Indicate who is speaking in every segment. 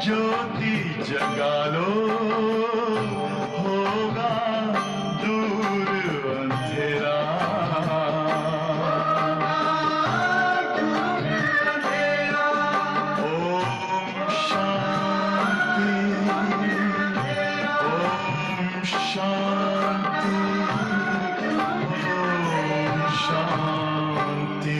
Speaker 1: ज्योति जगा लो, होगा दूर अंधेरा। ओम शांति, ओम शांति, ओम शांति।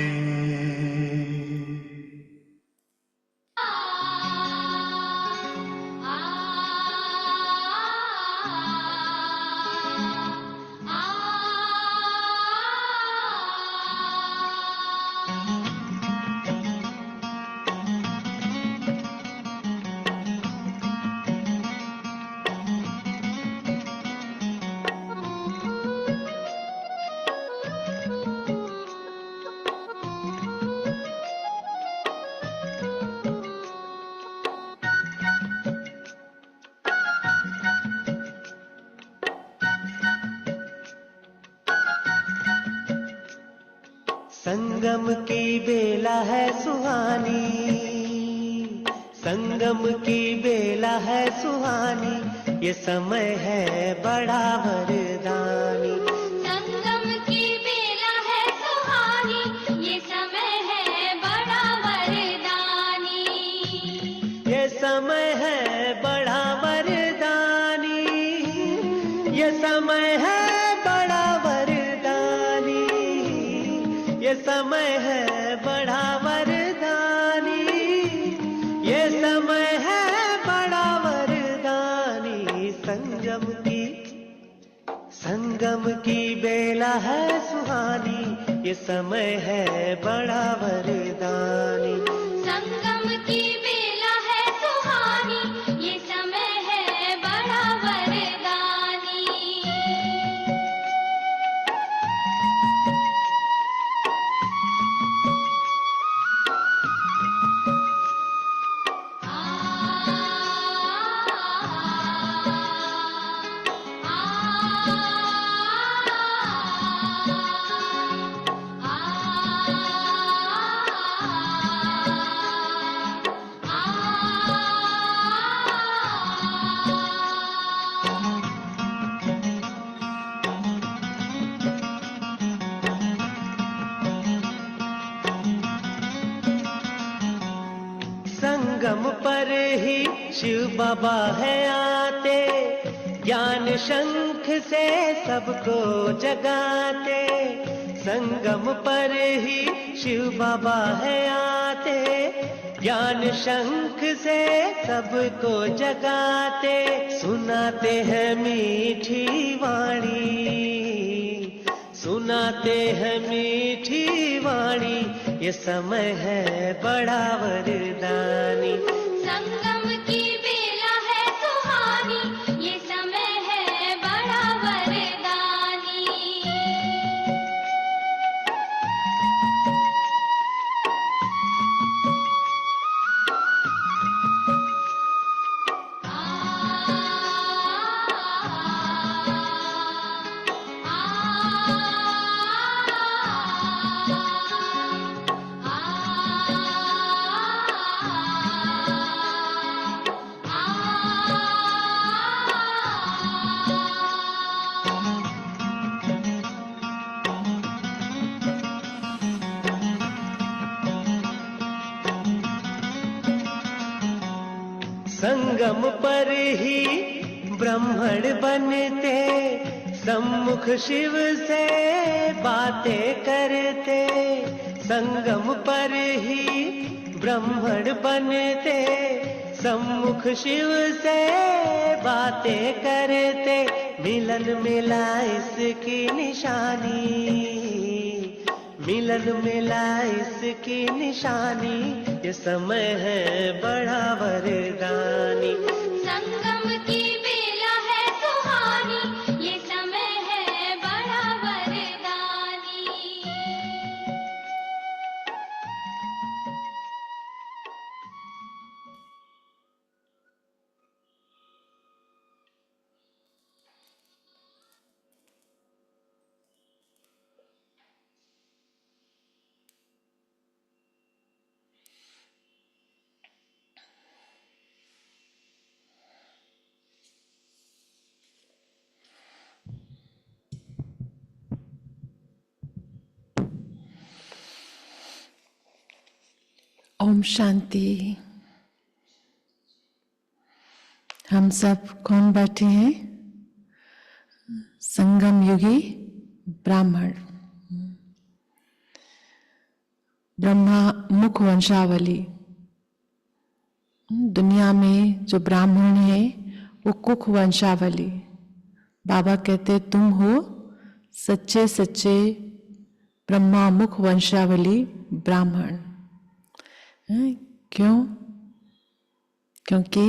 Speaker 2: संगम की बेला है सुहानी, संगम की बेला है सुहानी, ये समय है बड़ा वरदानी।
Speaker 3: संगम की बेला है सुहानी, ये समय है बड़ा वरदानी।
Speaker 2: ये समय है बड़ा वरदानी, ये समय है बड़ा वरदानी, ये समय है बड़ा वरदानी, ये समय है बड़ा वरदानी। संगम की बेला है सुहानी, ये समय है बड़ा वरदानी।
Speaker 3: संगम की बेला है सुहानी, ये समय है बड़ा वरदानी।
Speaker 2: संगम पर ही शिव बाबा है आते, ज्ञान शंख से सबको जगाते। संगम पर ही शिव बाबा है आते, ज्ञान शंख से सबको जगाते। सुनाते हैं मीठी वाणी, सुनाते हैं मीठी वाणी, ये समय है बड़ा वरदानी।
Speaker 3: संगम की बेला है सुहानी, ये समय है बड़ा वरदानी।
Speaker 2: संगम पर ही ब्राह्मण बनते, सम्मुख शिव से बातें करते। संगम पर ही ब्राह्मण बनते, सम्मुख शिव से बातें करते। मिलन मिला इसकी निशानी, मिलन मिला इसकी निशानी, ये समय है बड़ा वरदानी।
Speaker 3: संगम की बेला है सुहानी, ये समय है बड़ा वरदानी।
Speaker 4: ओम शांति। हम सब कौन बैठे हैं? संगम युगी ब्राह्मण। ब्रह्मा मुख वंशावली। दुनिया में जो ब्राह्मण है वो कुख वंशावली। बाबा कहते तुम हो सच्चे सच्चे ब्रह्मा मुख वंशावली ब्राह्मण। क्यों? क्योंकि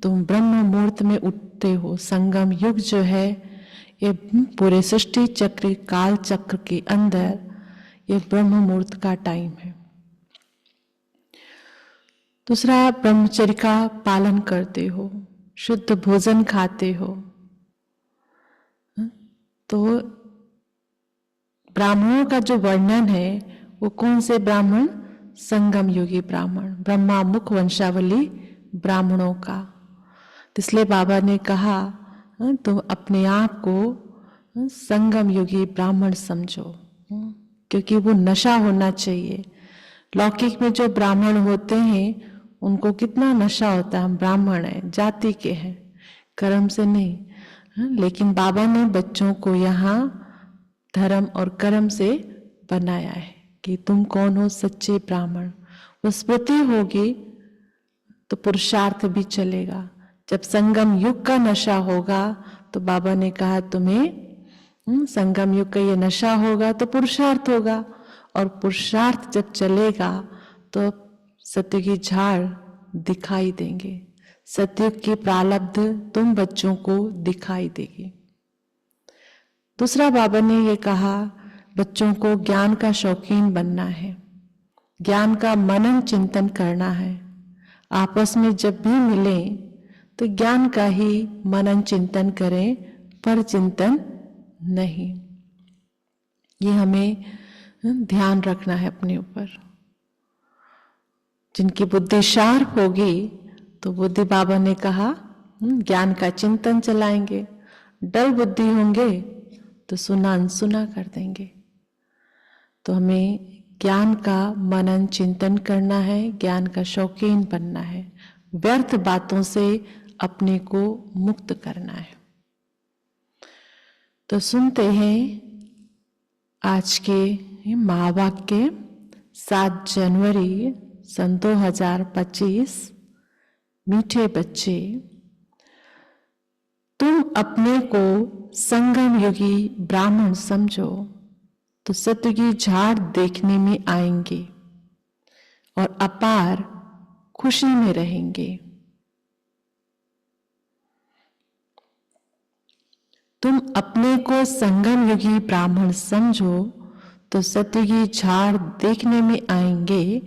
Speaker 4: तुम ब्रह्म मुहूर्त में उठते हो। संगम युग जो है ये पूरे सृष्टि चक्र काल चक्र के अंदर ये ब्रह्म मुहूर्त का टाइम है। दूसरा, ब्रह्मचर्य का पालन करते हो, शुद्ध भोजन खाते हो। तो ब्राह्मणों का जो वर्णन है वो कौन से ब्राह्मण? संगम योगी ब्राह्मण, ब्रह्मा मुख वंशावली ब्राह्मणों का। इसलिए बाबा ने कहा तुम अपने आप को संगम योगी ब्राह्मण समझो, क्योंकि वो नशा होना चाहिए। लौकिक में जो ब्राह्मण होते हैं उनको कितना नशा होता है, हम ब्राह्मण हैं, जाति के हैं, कर्म से नहीं। लेकिन बाबा ने बच्चों को यहाँ धर्म और कर्म से बनाया है कि तुम कौन हो? सच्चे ब्राह्मण। वो स्मृति होगी तो पुरुषार्थ भी चलेगा। जब संगम युग का नशा होगा तो बाबा ने कहा तुम्हें संगम युग का ये नशा होगा तो पुरुषार्थ होगा, और पुरुषार्थ जब चलेगा तो सत्य की झाड़ दिखाई देंगे। सतयुग की प्रारब्ध तुम बच्चों को दिखाई देगी। दूसरा, बाबा ने ये कहा बच्चों को ज्ञान का शौकीन बनना है, ज्ञान का मनन चिंतन करना है। आपस में जब भी मिले तो ज्ञान का ही मनन चिंतन करें, पर चिंतन नहीं। ये हमें ध्यान रखना है अपने ऊपर। जिनकी बुद्धि शार्प होगी तो बुद्धि बाबा ने कहा ज्ञान का चिंतन चलाएंगे। डल बुद्धि होंगे तो सुना अनसुना कर देंगे। तो हमें ज्ञान का मनन चिंतन करना है, ज्ञान का शौकीन बनना है, व्यर्थ बातों से अपने को मुक्त करना है। तो सुनते हैं आज के महावाक्य 7 जनवरी सन 2025। मीठे बच्चे, तुम अपने को संगम युगी ब्राह्मण समझो तो सत्य की झाड़ देखने में आएंगे और अपार खुशी में रहेंगे। तुम अपने को संगम युगी ब्राह्मण समझो तो सत्य की झाड़ देखने में आएंगे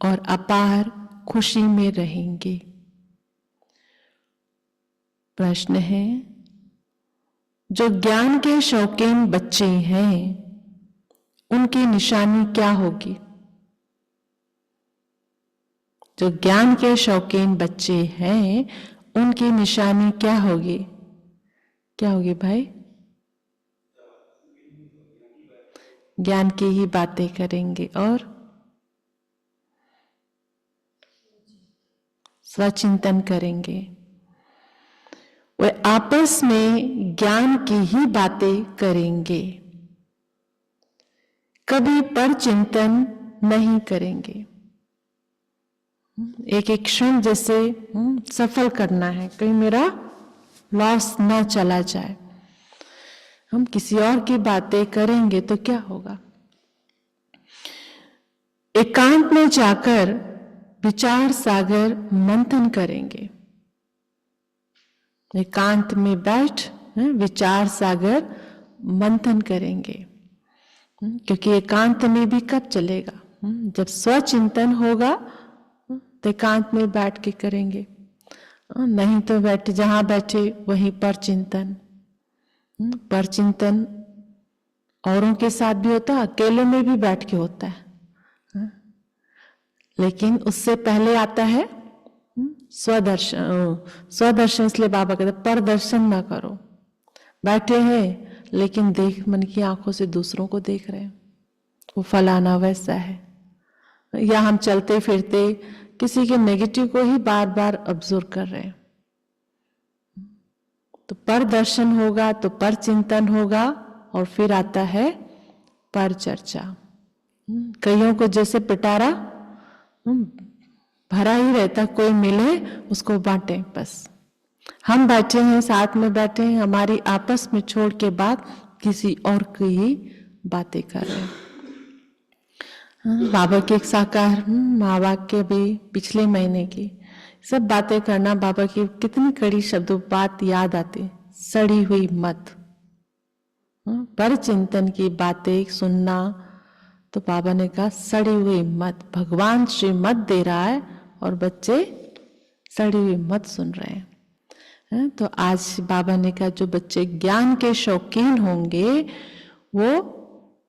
Speaker 4: और अपार खुशी में रहेंगे। प्रश्न है, जो ज्ञान के शौकीन बच्चे हैं उनकी निशानी क्या होगी? जो ज्ञान के शौकीन बच्चे हैं उनकी निशानी क्या होगी? क्या होगी भाई? ज्ञान की ही बातें करेंगे और स्वचिंतन करेंगे। वे आपस में ज्ञान की ही बातें करेंगे, कभी पर चिंतन नहीं करेंगे। एक एक क्षण जैसे सफल करना है, कहीं मेरा लॉस ना चला जाए। हम किसी और की बातें करेंगे तो क्या होगा? एकांत में जाकर विचार सागर मंथन करेंगे। एकांत में बैठ विचार सागर मंथन करेंगे, क्योंकि एकांत में भी कब चलेगा? जब स्वचिंतन होगा तो एकांत में बैठ के करेंगे, नहीं तो बैठे जहां बैठे वहीं पर चिंतन। पर चिंतन औरों के साथ भी होता है, अकेले में भी बैठ के होता है, लेकिन उससे पहले आता है स्वदर्शन। स्वदर्शन इसलिए बाबा कहते पर दर्शन ना करो। बैठे हैं लेकिन देख मन की आंखों से दूसरों को देख रहे हैं, वो फलाना वैसा है, या हम चलते फिरते किसी के नेगेटिव को ही बार बार ऑब्जर्व कर रहे हैं। तो पर दर्शन होगा तो पर चिंतन होगा और फिर आता है पर चर्चा। कईयों को जैसे पिटारा भरा ही रहता, कोई मिले उसको बांटे। बस हम बैठे हैं, साथ में बैठे हैं, हमारी आपस में छोड़ के बात किसी और की ही बातें कर रहे हैं। बाबा की एक साकार महावाक्य भी पिछले महीने की सब बातें करना, बाबा की कितनी कड़ी शब्दों बात याद आती। सड़ी हुई मत, पर चिंतन की बातें सुनना। तो बाबा ने कहा सड़ी हुई मत, भगवान श्रीमत दे रहा है और बच्चे सड़ी हुई मत सुन रहे हैं। तो आज बाबा ने कहा जो बच्चे ज्ञान के शौकीन होंगे वो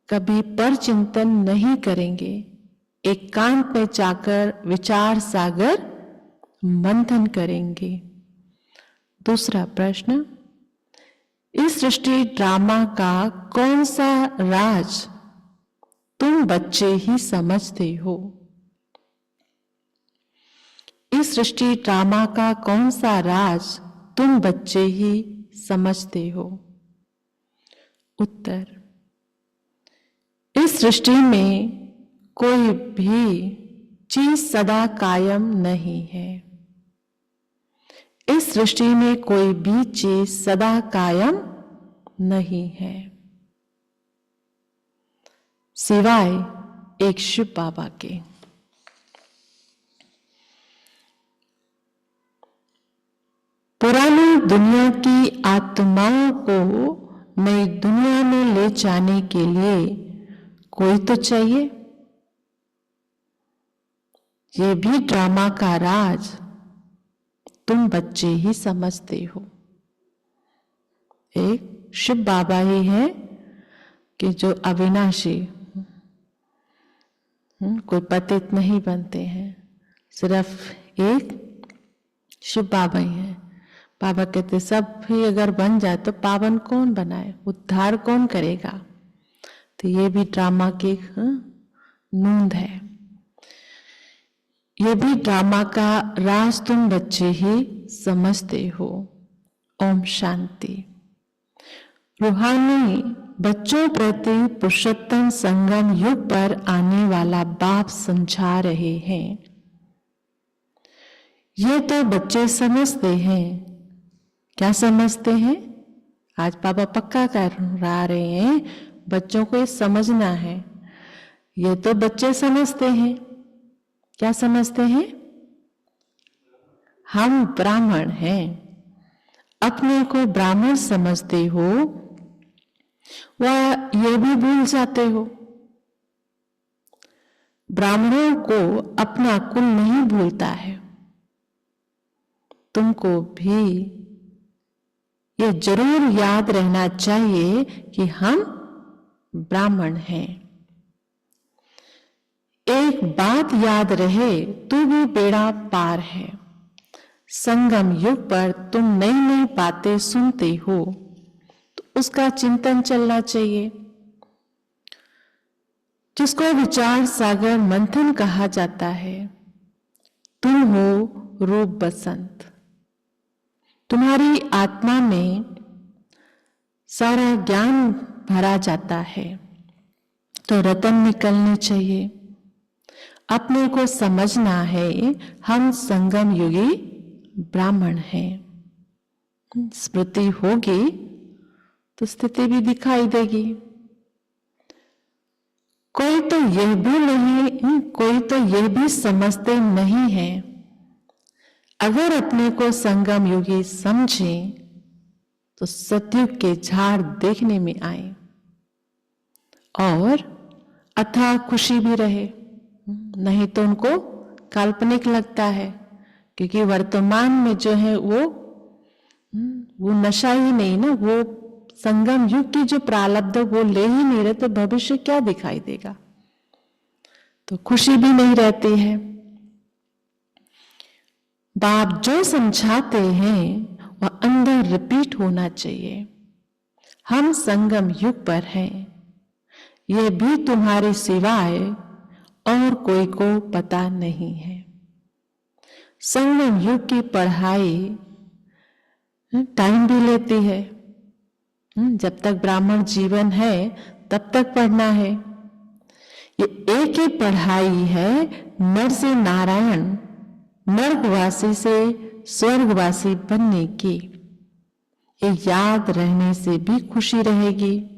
Speaker 4: कभी पर चिंतन नहीं करेंगे, एकांत में जाकर विचार सागर मंथन करेंगे। दूसरा प्रश्न, इस सृष्टि ड्रामा का कौन सा राज तुम बच्चे ही समझते हो? इस सृष्टि ड्रामा का कौन सा राज तुम बच्चे ही समझते हो? उत्तर, इस सृष्टि में कोई भी चीज सदा कायम नहीं है। इस सृष्टि में कोई भी चीज सदा कायम नहीं है, सिवाय एक शिव बाबा के। पुरानी दुनिया की आत्माओं को नई दुनिया में ले जाने के लिए कोई तो चाहिए। ये भी ड्रामा का राज तुम बच्चे ही समझते हो। एक शिव बाबा ही है कि जो अविनाशी, कोई पतित नहीं बनते हैं, सिर्फ एक शिव बाबा ही है। बाबा कहते सब भी अगर बन जाए तो पावन कौन बनाए, उद्धार कौन करेगा? तो ये भी ड्रामा की नूंद है। ये भी ड्रामा का राज तुम बच्चे ही समझते हो। ओम शांति। रूहानी बच्चों प्रति पुरुषोत्तम संगम युग पर आने वाला बाप समझा रहे हैं। ये तो बच्चे समझते हैं। क्या समझते हैं? आज बाबा पक्का करा रहे हैं, बच्चों को ये समझना है। ये तो बच्चे समझते हैं। क्या समझते हैं? हम ब्राह्मण हैं। अपने को ब्राह्मण समझते हो, वह ये भी भूल जाते हो। ब्राह्मणों को अपना कुल नहीं भूलता है। तुमको भी ये जरूर याद रहना चाहिए कि हम ब्राह्मण हैं। एक बात याद रहे तो भी बेड़ा पार है। संगम युग पर तुम नई नई बातें सुनते हो तो उसका चिंतन चलना चाहिए। जिसको विचार सागर मंथन कहा जाता है। तुम हो रूप बसंत। तुम्हारी आत्मा में सारा ज्ञान भरा जाता है तो रतन निकलने चाहिए। अपने को समझना है हम संगम युगी ब्राह्मण हैं। स्मृति होगी तो स्थिति भी दिखाई देगी। कोई तो यह भी नहीं, कोई तो यह भी समझते नहीं है। अगर अपने को संगम योगी समझे तो सतयुग के झाड़ देखने में आए और अथाह खुशी भी रहे। नहीं तो उनको काल्पनिक लगता है, क्योंकि वर्तमान में जो है वो नशा ही नहीं ना, वो संगम युग की जो प्रारब्ध वो ले ही नहीं रहे, तो भविष्य क्या दिखाई देगा? तो खुशी भी नहीं रहती है। बाप जो समझाते हैं वह अंदर रिपीट होना चाहिए। हम संगम युग पर हैं। यह भी तुम्हारे सिवाय और कोई को पता नहीं है। संगम युग की पढ़ाई टाइम भी लेती है। जब तक ब्राह्मण जीवन है तब तक पढ़ना है। ये एक ही पढ़ाई है नर से नारायण, नर्कवासी से स्वर्गवासी बनने की। ये याद रहने से भी खुशी रहेगी।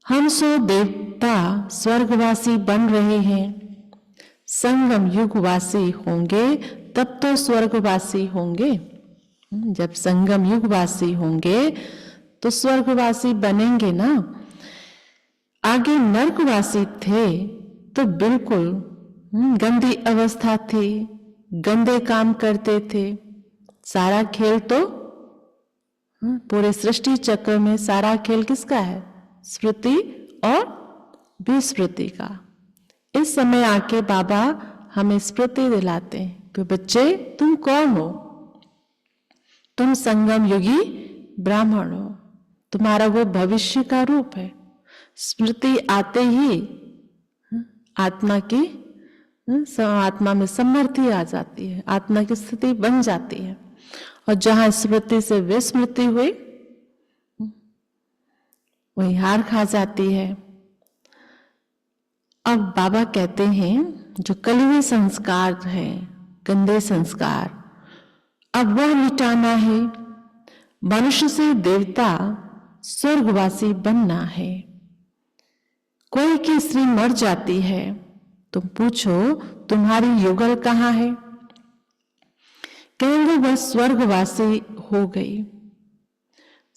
Speaker 4: हम सो देवता स्वर्गवासी बन रहे हैं। संगम युगवासी होंगे तब तो स्वर्गवासी होंगे। जब संगम युगवासी होंगे तो स्वर्गवासी बनेंगे ना। आगे नरकवासी थे तो बिल्कुल गंदी अवस्था थी, गंदे काम करते थे। सारा खेल तो पूरे सृष्टि चक्र में सारा खेल किसका है? स्मृति और विस्मृति का। इस समय आके बाबा हमें स्मृति दिलाते हैं कि बच्चे तुम कौन हो? तुम संगम युगी ब्राह्मण हो। तुम्हारा वो भविष्य का रूप है। स्मृति आते ही आत्मा में समृद्धि आ जाती है, आत्मा की स्थिति बन जाती है। और जहां स्मृति से विस्मृति हुई वही हार खा जाती है। अब बाबा कहते हैं जो कलयुगी संस्कार है, गंदे संस्कार, अब वह मिटाना है। मनुष्य से देवता स्वर्गवासी बनना है। कोई की स्त्री मर जाती है, तुम पूछो तुम्हारी युगल कहाँ है? कहेंगे वह स्वर्गवासी हो गई।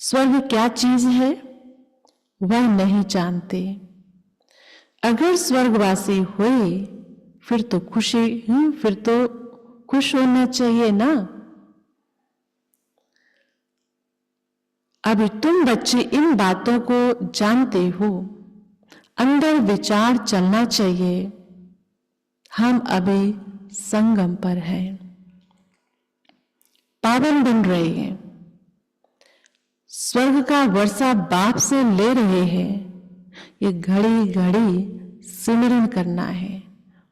Speaker 4: स्वर्ग क्या चीज है वह नहीं जानते। अगर स्वर्गवासी हुए फिर तो खुश होना चाहिए ना। अभी तुम बच्चे इन बातों को जानते हो, अंदर विचार चलना चाहिए। हम अभी संगम पर हैं, पावन बन रहे हैं, स्वर्ग का वर्षा बाप से ले रहे हैं। ये घड़ी घड़ी सिमरन करना है,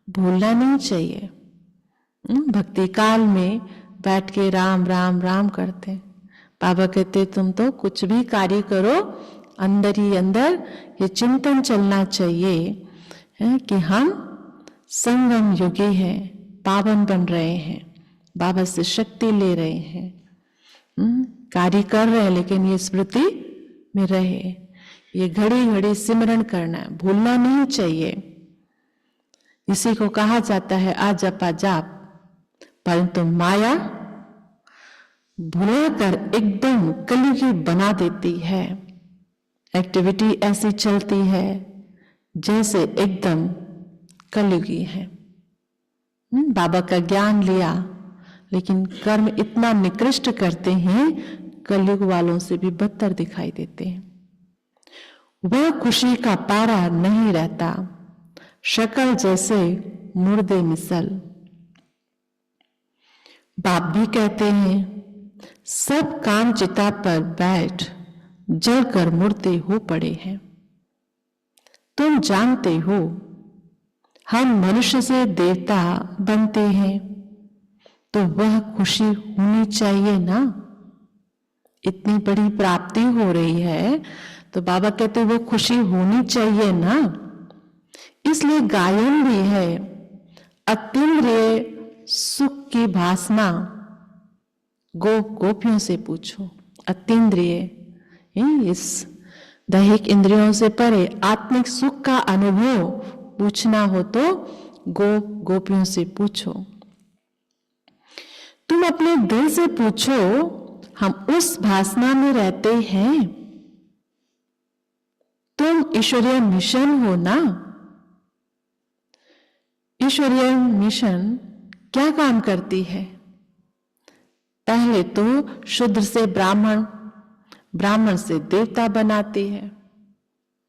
Speaker 4: भूलना नहीं चाहिए। भक्ति काल में बैठ के राम राम राम करते। बाबा कहते तुम तो कुछ भी कार्य करो, अंदर ही अंदर ये चिंतन चलना चाहिए कि हम संगम युगी हैं, पावन बन रहे हैं, बाबा से शक्ति ले रहे हैं, कार्य कर रहे हैं, लेकिन ये स्मृति में रहे। ये घड़ी घड़ी सिमरन करना है, भूलना नहीं चाहिए। इसी को कहा जाता है आ जपा जाप, परंतु माया भुलाकर एकदम कलयुगी बना देती है। एक्टिविटी ऐसी चलती है जैसे एकदम कलयुगी है। बाबा का ज्ञान लिया लेकिन कर्म इतना निकृष्ट करते हैं, कलयुग वालों से भी बदतर दिखाई देते हैं। वह खुशी का पारा नहीं रहता, शक्ल जैसे मुर्दे मिसल। बाप भी कहते हैं सब काम चिता पर बैठ जलकर मुर्दे हो पड़े हैं। तुम जानते हो हम मनुष्य से देवता बनते हैं तो वह खुशी होनी चाहिए ना। इतनी बड़ी प्राप्ति हो रही है तो बाबा कहते वो खुशी होनी चाहिए ना। इसलिए गायन भी है, अतीन्द्रिय सुख की भासना गोपियों से पूछो। अतीन्द्रिय इस दैहिक इंद्रियों से परे आत्मिक सुख का अनुभव पूछना हो तो गोपियों से पूछो। तुम अपने दिल से पूछो, हम उस भासना में रहते हैं। तुम ईश्वरीय मिशन हो ना। ईश्वरीय मिशन क्या काम करती है? पहले तो शूद्र से ब्राह्मण, ब्राह्मण से देवता बनाती है।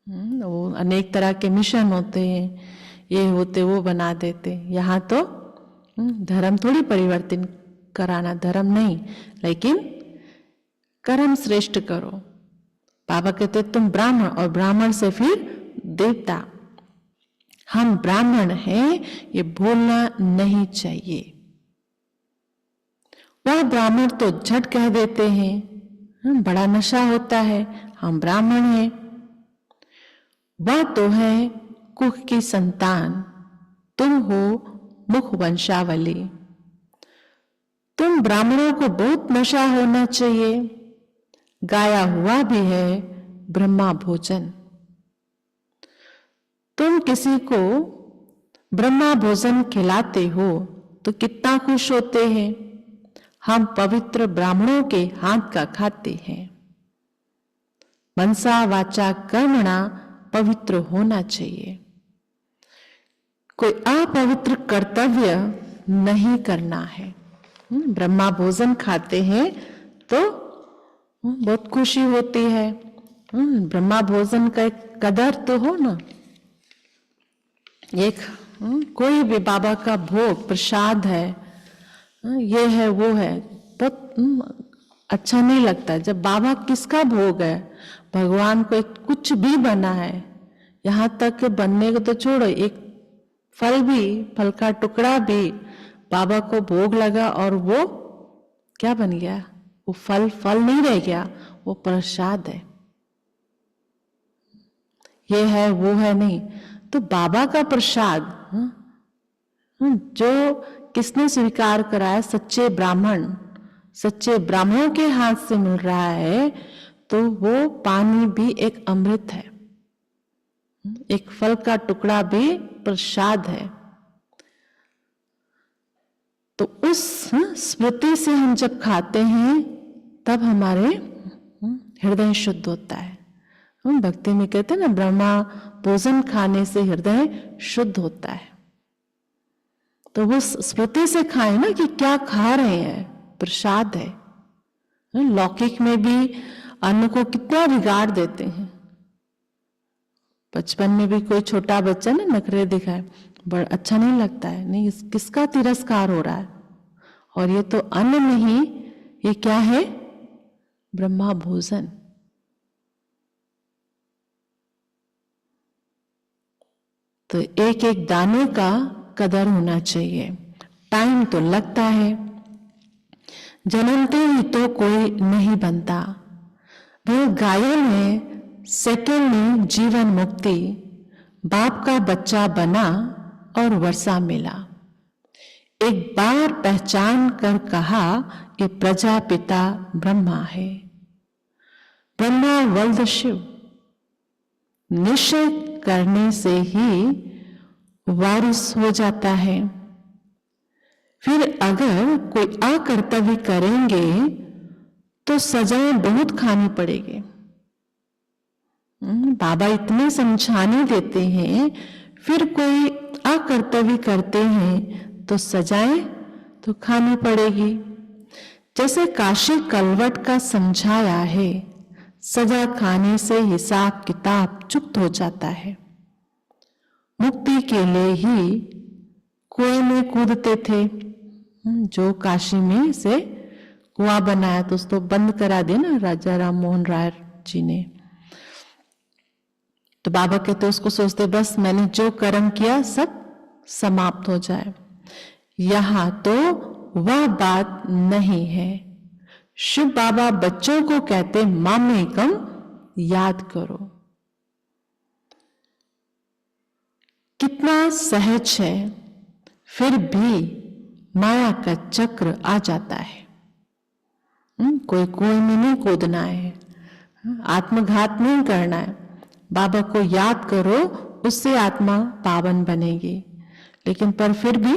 Speaker 4: वो अनेक तरह के मिशन होते हैं, ये होते वो बना देते। यहाँ तो धर्म थोड़ी परिवर्तन कराना, धर्म नहीं, लेकिन कर्म श्रेष्ठ करो। बाबा कहते तुम ब्राह्मण और ब्राह्मण से फिर देवता। हम ब्राह्मण हैं ये भूलना नहीं चाहिए। वह ब्राह्मण तो झट कह देते हैं बड़ा नशा होता है, हम ब्राह्मण हैं। वह तो है कुख की संतान, तुम हो मुख वंशावली। तुम ब्राह्मणों को बहुत नशा होना चाहिए, गाया हुआ भी है ब्रह्मा भोजन। तुम किसी को ब्रह्मा भोजन खिलाते हो तो कितना खुश होते हैं। हम पवित्र ब्राह्मणों के हाथ का खाते हैं। मनसा वाचा कर्मणा पवित्र होना चाहिए। कोई अपवित्र कर्तव्य नहीं करना है। ब्रह्मा भोजन खाते हैं तो बहुत खुशी होती है। ब्रह्मा भोजन का एक कदर तो हो ना। एक कोई भी बाबा का भोग प्रसाद है, ये है वो है, बहुत अच्छा नहीं लगता जब बाबा किसका भोग है। भगवान को एक कुछ भी बना है, यहाँ तक कि बनने को तो छोड़ो, एक फल भी, फल का टुकड़ा भी बाबा को भोग लगा और वो क्या बन गया, वो फल नहीं रह गया, वो प्रसाद है। ये है वो है नहीं, तो बाबा का प्रसाद जो किसने स्वीकार कराया, सच्चे ब्राह्मणों के हाथ से मिल रहा है, तो वो पानी भी एक अमृत है, एक फल का टुकड़ा भी प्रसाद है। तो उस स्मृति से हम जब खाते हैं तब हमारे हृदय शुद्ध होता है। हम भक्ति में कहते हैं ना, ब्रह्मा भोजन खाने से हृदय शुद्ध होता है। तो वो स्मृति से खाएं ना कि क्या खा रहे हैं, प्रसाद है। लौकिक में भी अन्न को कितना बिगाड़ देते हैं। बचपन में भी कोई छोटा बच्चा ना नखरे दिखाए, बड़ा अच्छा नहीं लगता है, नहीं किसका तिरस्कार हो रहा है। और ये तो अन्न नहीं, ये क्या है, ब्रह्मा भोजन। तो एक एक दाने का कदर होना चाहिए। टाइम तो लगता है, जन्मते ही तो कोई नहीं बनता। वह गायों में सेकंड में जीवन मुक्ति, बाप का बच्चा बना और वर्षा मिला। एक बार पहचान कर कहा ये प्रजापिता ब्रह्मा है। ब्रह्मा वल्द शिव, निश्चय करने से ही वारिस हो जाता है। फिर अगर कोई अकर्तव्य करेंगे तो सजाएं बहुत खानी पड़ेगी। बाबा इतने समझाने देते हैं, फिर कोई अकर्तव्य करते हैं तो सजाएं तो खानी पड़ेगी। जैसे काशी कलवट का समझाया है, सजा खाने से हिसाब किताब चुप्त हो जाता है। मुक्ति के लिए ही कुएं में कूदते थे। जो काशी में से कुआं बनाया तो उसको बंद करा दिया ना राजा राम मोहन राय जी ने। तो बाबा कहते उसको सोचते बस मैंने जो कर्म किया सब समाप्त हो जाए। यहां तो वह बात नहीं है। शिव बाबा बच्चों को कहते मामेकम याद करो। कितना सहज है, फिर भी माया का चक्र आ जाता है। कोई कुएं में नहीं कूदना है, आत्मघात नहीं करना है। बाबा को याद करो, उससे आत्मा पावन बनेगी। लेकिन पर फिर भी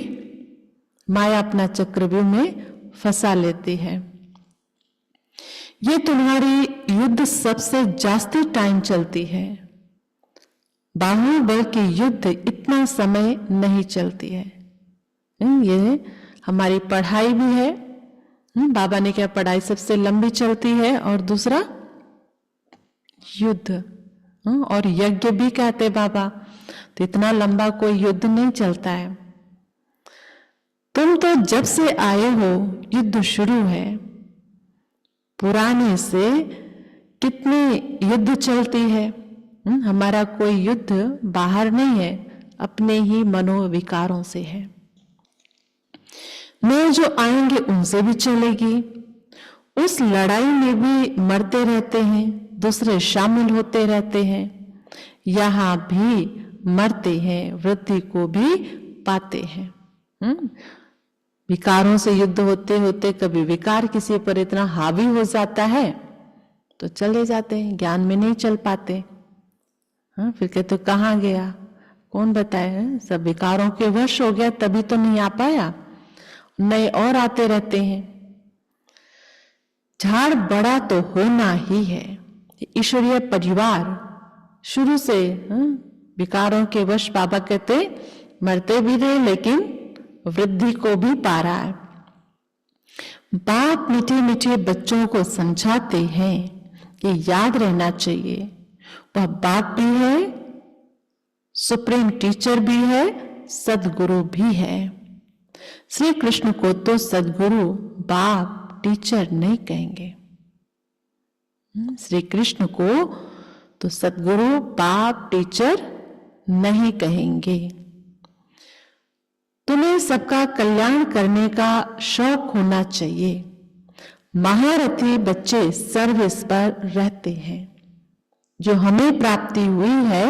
Speaker 4: माया अपना चक्रव्यूह में फंसा लेती है। ये तुम्हारी युद्ध सबसे जास्ती टाइम चलती है। बाहुबल की युद्ध इतना समय नहीं चलती है। ये हमारी पढ़ाई भी है। बाबा ने क्या, पढ़ाई सबसे लंबी चलती है और दूसरा युद्ध, और यज्ञ भी कहते बाबा। तो इतना लंबा कोई युद्ध नहीं चलता है। तुम तो जब से आए हो युद्ध शुरू है। पुराने से कितनी युद्ध चलती है। हमारा कोई युद्ध बाहर नहीं है, अपने ही मनोविकारों से है। नए जो आएंगे उनसे भी चलेगी। उस लड़ाई में भी मरते रहते हैं, दूसरे शामिल होते रहते हैं। यहां भी मरते हैं, वृद्धि को भी पाते हैं। विकारों से युद्ध होते होते कभी विकार किसी पर इतना हावी हो जाता है तो चले जाते हैं, ज्ञान में नहीं चल पाते। फिर कहते तो कहाँ गया, कौन बताए, सब विकारों के वश हो गया तभी तो नहीं आ पाया। नए और आते रहते हैं। झाड़ बड़ा तो होना ही है। ईश्वरीय परिवार शुरू से विकारों के वश बाबा कहते मरते भी रहे लेकिन वृद्धि को भी पा रहा है। बाप मीठे मीठे बच्चों को समझाते हैं कि याद रहना चाहिए वह बाप भी है, सुप्रीम टीचर भी है, सदगुरु भी है। श्री कृष्ण को तो सदगुरु बाप टीचर नहीं कहेंगे। श्री कृष्ण को तो सदगुरु बाप टीचर नहीं कहेंगे। तुम्हें सबका कल्याण करने का शौक होना चाहिए। महारथी बच्चे सर्विस पर रहते हैं। जो हमें प्राप्ति हुई है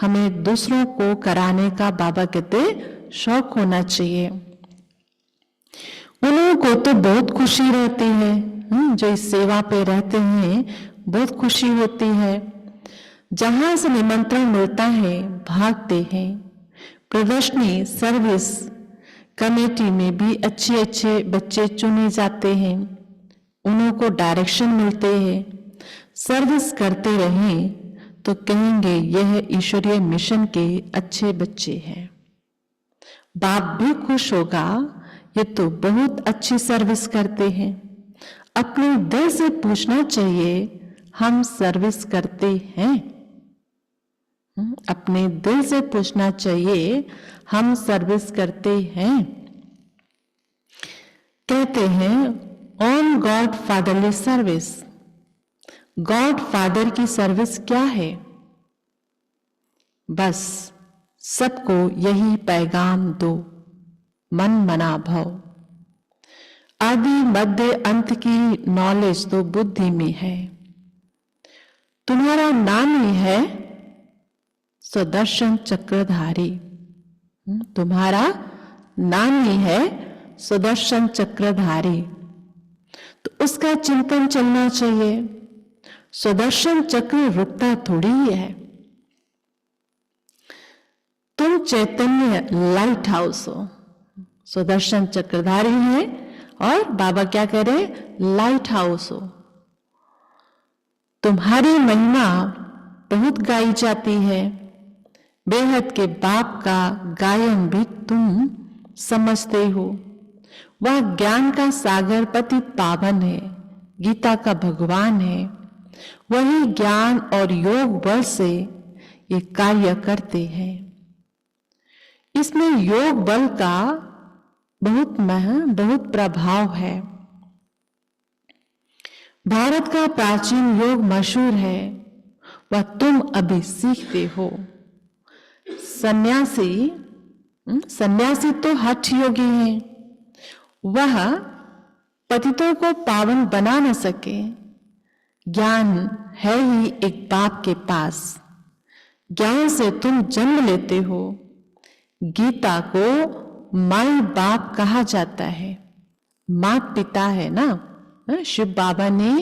Speaker 4: हमें दूसरों को कराने का बाबा कहते शौक होना चाहिए। उन लोगों को तो बहुत खुशी रहती है, जो इस सेवा पे रहते हैं बहुत खुशी होती है। जहां से निमंत्रण मिलता है भागते हैं। प्रदर्शनी सर्विस कमेटी में भी अच्छे अच्छे बच्चे चुने जाते हैं। उन्हों को डायरेक्शन मिलते हैं। सर्विस करते रहें तो कहेंगे यह ईश्वरीय मिशन के अच्छे बच्चे हैं। बाप भी खुश होगा, ये तो बहुत अच्छी सर्विस करते हैं। अपने दिल से पूछना चाहिए हम सर्विस करते हैं। अपने दिल से पूछना चाहिए हम सर्विस करते हैं। कहते हैं on God fatherly service. God father की सर्विस क्या है? बस सबको यही पैगाम दो, मन मना भव। आदि मध्य अंत की नॉलेज तो बुद्धि में है। तुम्हारा नाम ही है सुदर्शन चक्रधारी। तुम्हारा नाम ही है सुदर्शन चक्रधारी, तो उसका चिंतन चलना चाहिए। सुदर्शन चक्र रुकता थोड़ी ही है। तुम चैतन्य लाइट हाउस हो। सुदर्शन चक्रधारी है और बाबा क्या कह रहे, लाइट हाउस हो। तुम्हारी महिमा बहुत गाई जाती है। बेहद के बाप का गायन भी तुम समझते हो। वह ज्ञान का सागर पति पावन है, गीता का भगवान है। वही ज्ञान और योग बल से ये कार्य करते हैं। इसमें योग बल का बहुत प्रभाव है। भारत का प्राचीन योग मशहूर है, वह तुम अभी सीखते हो। सन्यासी तो हठ योगी हैं। वह पतितों को पावन बना न सके। ज्ञान है ही एक बाप के पास। ज्ञान से तुम जन्म लेते हो। गीता को माई बाप कहा जाता है, मात पिता है ना। शिव बाबा ने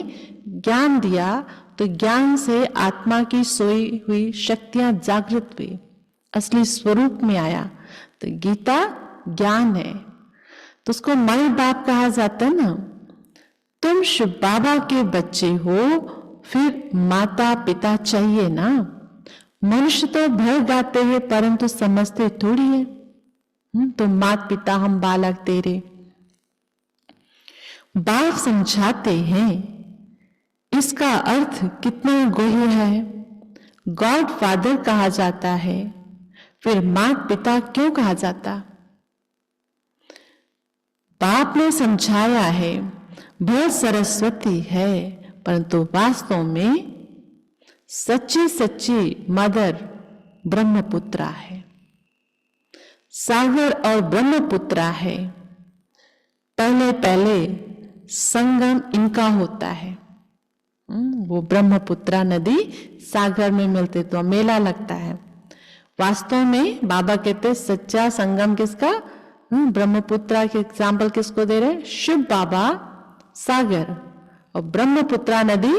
Speaker 4: ज्ञान दिया तो ज्ञान से आत्मा की सोई हुई शक्तियां जागृत हुई, असली स्वरूप में आया। तो गीता ज्ञान है, तो उसको माई बाप कहा जाता है ना। तुम शिव बाबा के बच्चे हो, फिर माता पिता चाहिए ना। मनुष्य तो भर गाते हैं परंतु समझते थोड़ी है। तो मात पिता हम बालक तेरे। बाप समझाते हैं इसका अर्थ कितना गोह्य है। गॉड फादर कहा जाता है, फिर मात पिता क्यों कहा जाता? बाप ने समझाया है बहुत सरस्वती है, परंतु वास्तव में सच्ची सच्ची मदर ब्रह्मपुत्रा है। सागर और ब्रह्मपुत्रा है। पहले पहले संगम इनका होता है। वो ब्रह्मपुत्रा नदी सागर में मिलते तो मेला लगता है। वास्तव में बाबा कहते सच्चा संगम किसका? ब्रह्मपुत्रा के एग्जाम्पल किसको दे रहे? शिव बाबा सागर और ब्रह्मपुत्रा नदी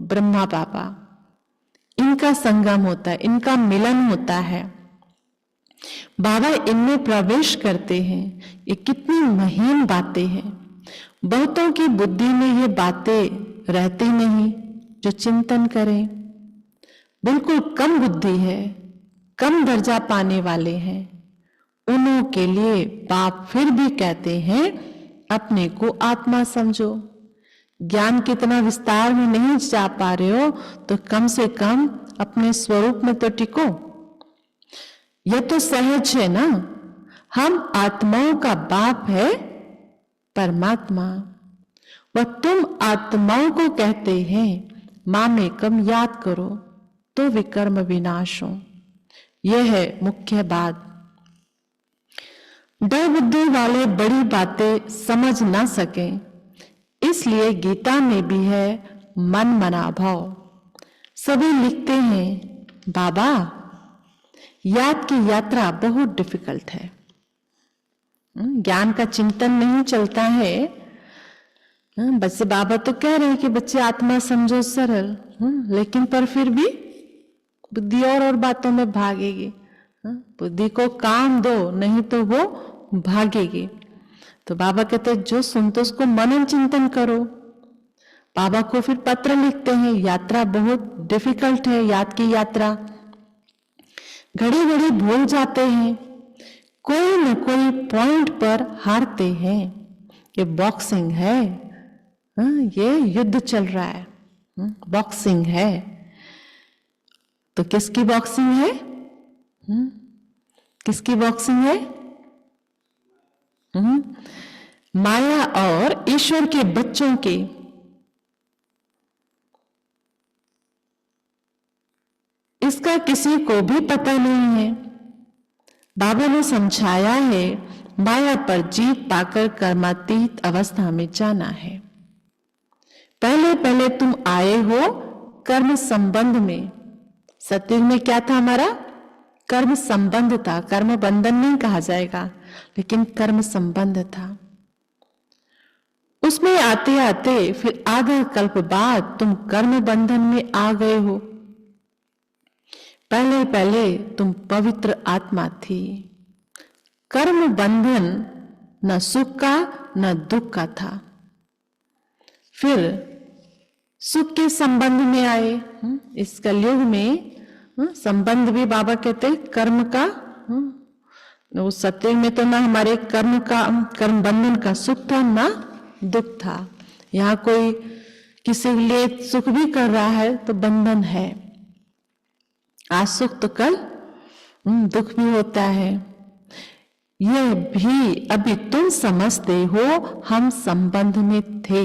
Speaker 4: ब्रह्मा बाबा, इनका संगम होता है, इनका मिलन होता है। बाबा इनमें प्रवेश करते हैं। ये कितनी महीन बातें हैं। बहुतों की बुद्धि में ये बातें रहती नहीं जो चिंतन करें। बिल्कुल कम बुद्धि है, कम दर्जा पाने वाले हैं, उन्हों के लिए बाप फिर भी कहते हैं अपने को आत्मा समझो। ज्ञान कितना विस्तार में नहीं जा पा रहे हो तो कम से कम अपने स्वरूप में तो टिको। यह तो सहज है ना। हम आत्माओं का बाप है परमात्मा। वह तुम आत्माओं को कहते हैं मामे कम याद करो तो विकर्म विनाश हो। यह है मुख्य बात। डर बुद्धि वाले बड़ी बातें समझ ना सके, इसलिए गीता में भी है मन मना भाव। सभी लिखते हैं बाबा याद की यात्रा बहुत डिफिकल्ट है। ज्ञान का चिंतन नहीं चलता है। बच्चे बाबा तो कह रहे हैं कि बच्चे आत्मा समझो सरल, लेकिन पर फिर भी बुद्धि और बातों में भागेगी। बुद्धि को काम दो नहीं तो वो भागेगी। तो बाबा कहते हैं जो सुनते उसको मनन चिंतन करो। बाबा को फिर पत्र लिखते हैं यात्रा बहुत डिफिकल्ट है, याद की यात्रा। घड़ी घड़ी भूल जाते हैं, कोई न कोई पॉइंट पर हारते हैं। ये बॉक्सिंग है, ये युद्ध चल रहा है, बॉक्सिंग है। तो किसकी बॉक्सिंग है? किसकी बॉक्सिंग है? माया और ईश्वर के बच्चों की। इसका किसी को भी पता नहीं है। बाबा ने समझाया है माया पर जीत पाकर कर्मातीत अवस्था में जाना है। पहले पहले तुम आए हो कर्म संबंध में। सत्युग में क्या था हमारा? कर्म संबंध था। कर्म बंधन नहीं कहा जाएगा, लेकिन कर्म संबंध था। उसमें आते आते फिर आधा कल्प बाद तुम कर्म बंधन में आ गए हो। पहले पहले तुम पवित्र आत्मा थी। कर्म बंधन न सुख का न दुख का था। फिर सुख के संबंध में आए। इस कलयुग में संबंध भी बाबा कहते कर्म का। उस सत्य में तो ना हमारे कर्म का, कर्म बंधन का सुख था ना दुख था। यहाँ कोई किसी के लिए सुख भी कर रहा है तो बंधन है। आज सुख तो कल दुख भी होता है। यह भी अभी तुम समझते हो हम संबंध में थे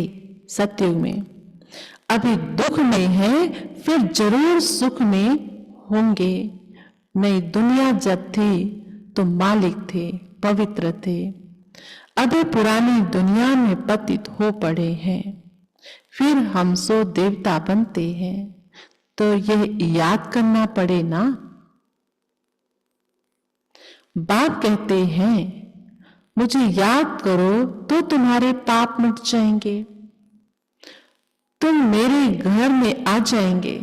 Speaker 4: सत्युग में, अभी दुख में है, फिर जरूर सुख में होंगे। नई दुनिया जब थी तो मालिक थे, पवित्र थे। अभी पुरानी दुनिया में पतित हो पड़े हैं, फिर हम सो देवता बनते हैं। तो यह याद करना पड़े ना। बाप कहते हैं मुझे याद करो तो तुम्हारे पाप मिट जाएंगे, तुम मेरे घर में आ जाएंगे,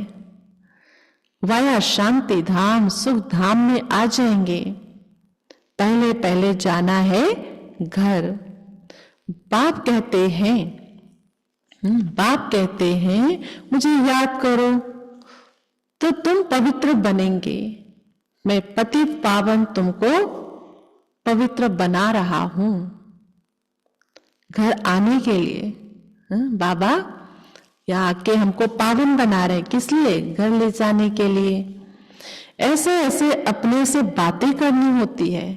Speaker 4: वाया शांति धाम सुख धाम में आ जाएंगे। पहले पहले जाना है घर। बाप कहते हैं मुझे याद करो तो तुम पवित्र बनेंगे। मैं पतित पावन तुमको पवित्र बना रहा हूं। घर आने के लिए बाबा यहाँ आके हमको पावन बना रहे। किस लिए? घर ले जाने के लिए। ऐसे ऐसे अपने से बातें करनी होती है।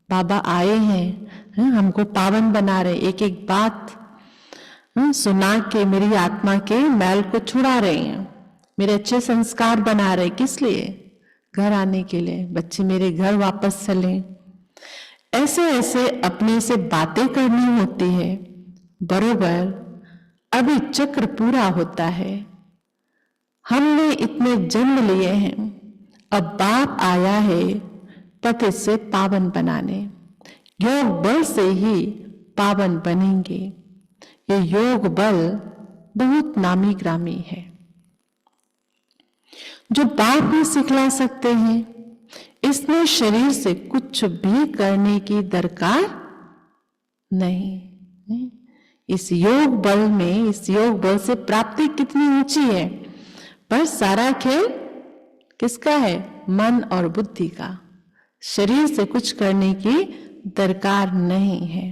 Speaker 4: बाबा आए हैं हमको पावन बना रहे। एक एक बात सुना के मेरी आत्मा के मैल को छुड़ा रहे हैं, मेरे अच्छे संस्कार बना रहे। किस लिए? घर आने के लिए। बच्चे मेरे घर वापस चले। ऐसे ऐसे अपने से बातें करनी होती है। बरोबर अभी चक्र पूरा होता है। हमने इतने जन्म लिए हैं, अब बाप आया है पतित से पावन बनाने। योग बल से ही पावन बनेंगे। ये योग बल बहुत नामी ग्रामी है, जो बाप ही सिखला सकते हैं। इसमें शरीर से कुछ भी करने की दरकार नहीं। इस योग बल में, इस योग बल से प्राप्ति कितनी ऊंची है, पर सारा खेल किसका है? मन और बुद्धि का। शरीर से कुछ करने की दरकार नहीं है।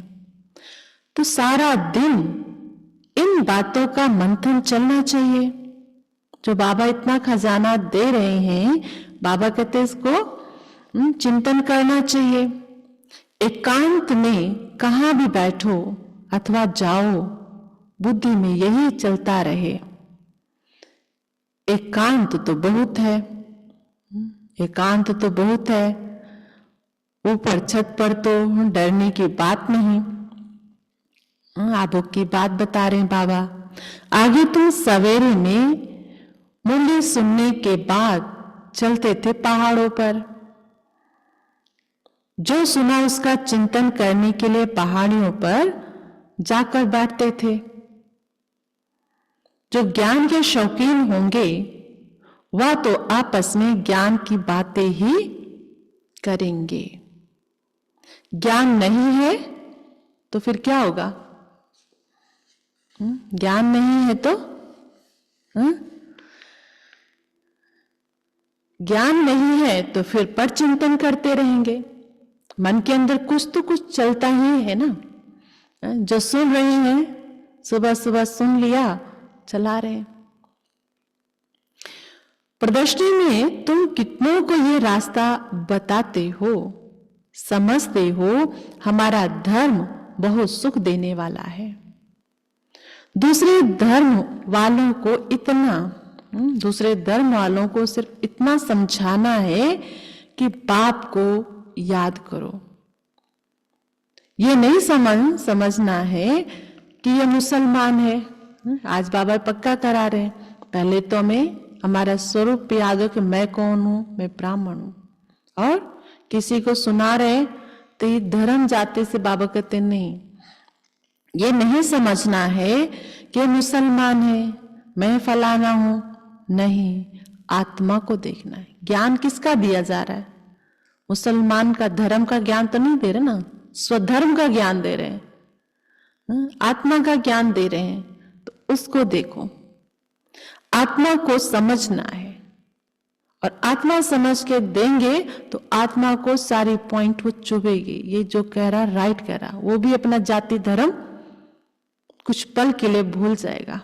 Speaker 4: तो सारा दिन इन बातों का मंथन चलना चाहिए। जो बाबा इतना खजाना दे रहे हैं, बाबा कहते हैं इसको चिंतन करना चाहिए। एकांत में कहाँ भी बैठो अथवा जाओ, बुद्धि में यही चलता रहे। एकांत तो बहुत है, एकांत तो बहुत है। ऊपर छत पर तो डरने की बात नहीं। आबो की बात बता रहे हैं बाबा। आगे तुम सवेरे में मुरली सुनने के बाद चलते थे पहाड़ों पर। जो सुना उसका चिंतन करने के लिए पहाड़ियों पर जाकर बैठते थे। जो ज्ञान के शौकीन होंगे वह तो आपस में ज्ञान की बातें ही करेंगे। ज्ञान नहीं है तो फिर क्या होगा? ज्ञान नहीं है तो ज्ञान नहीं है तो फिर पर चिंतन करते रहेंगे। मन के अंदर कुछ तो कुछ चलता ही है ना। जो सुन रहे हैं, सुबह सुबह सुन लिया, चला रहे। प्रदर्शनी में तुम कितनों को ये रास्ता बताते हो, समझते हो। हमारा धर्म बहुत सुख देने वाला है। दूसरे धर्म वालों को इतना, दूसरे धर्म वालों को सिर्फ इतना समझाना है कि बाप को याद करो। ये नहीं समझना है कि ये मुसलमान है। आज बाबा पक्का करा रहे हैं, पहले तो हमें हमारा स्वरूप याद हो कि मैं कौन हूं, मैं ब्राह्मण हूं। और किसी को सुना रहे तो ये धर्म जाति से बाबा कहते नहीं। ये नहीं समझना है कि मुसलमान है, मैं फलाना हूं। नहीं, आत्मा को देखना है। ज्ञान किसका दिया जा रहा है? मुसलमान का धर्म का ज्ञान तो नहीं दे रहे ना, स्वधर्म का ज्ञान दे रहे हैं, आत्मा का ज्ञान दे रहे हैं। तो उसको देखो, आत्मा को समझना है। और आत्मा समझ के देंगे तो आत्मा को सारी पॉइंट वो चुभेगी। ये जो कह रहा, राइट कह रहा, वो भी अपना जाति धर्म कुछ पल के लिए भूल जाएगा।